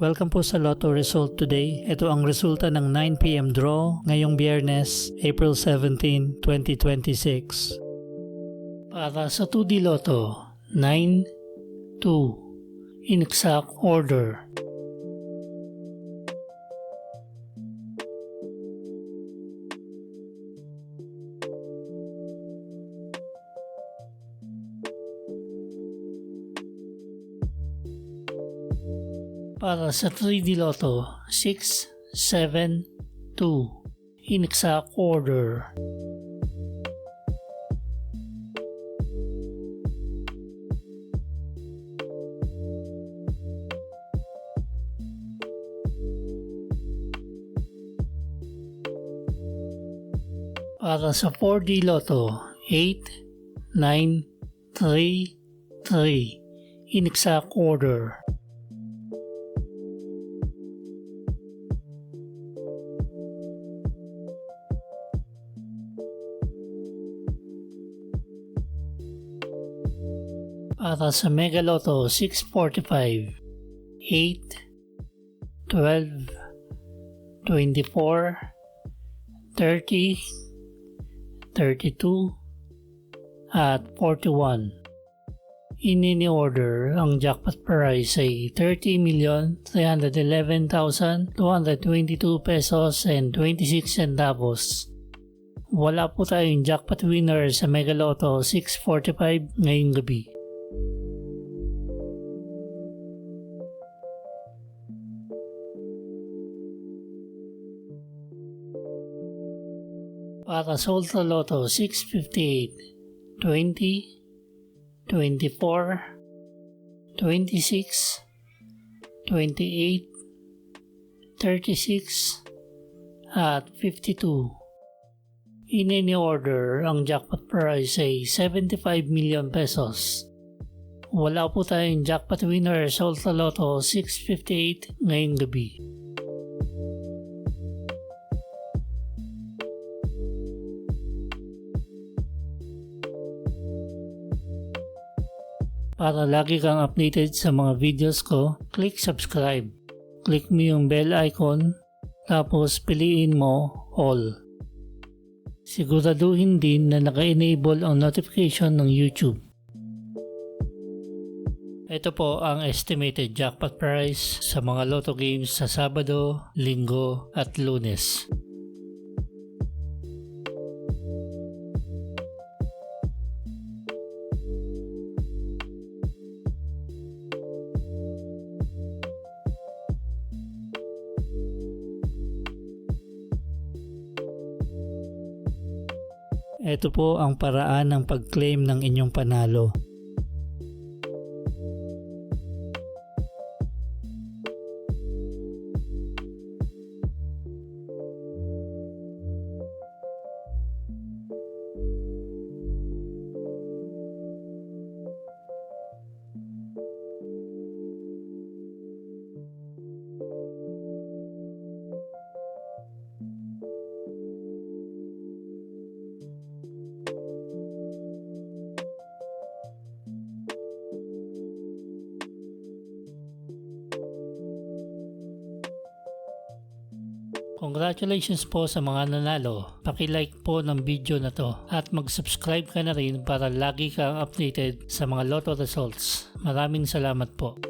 Welcome po sa Lotto Result today. Ito ang resulta ng 9 PM draw ngayong Biyernes, April 17, 2026. Para sa 2D Lotto, 9, 2, in exact order. Para sa 3D Lotto, 6, 7, 2, in exact order. Para sa 4D Lotto, 8, 9, 3, 3, in exact order. Para sa Mega Lotto 645, 8, 12, 24, 30, 32, at 41. In any order, ang jackpot prize ay 30,311,222 pesos and 26 centavos. Wala po tayong jackpot winner sa Mega Lotto 645 ngayong gabi. Para sa Ultra Lotto 658, 20, 24, 26, 28, 36, at 52. In any order, ang jackpot prize ay 75 million pesos. Wala po tayong jackpot winner sa Ultra Lotto 658 ngayong gabi. Para lagi kang updated sa mga videos ko, click subscribe. Click mo yung bell icon, tapos piliin mo all. Siguraduhin din na naka-enable ang notification ng YouTube. Ito po ang estimated jackpot price sa mga lotto games sa Sabado, Linggo at Lunes. Ito po ang paraan ng pag-claim ng inyong panalo. Congratulations po sa mga nanalo. Paki-like po ng video na to at mag-subscribe ka na rin para lagi kang updated sa mga lotto results. Maraming salamat po.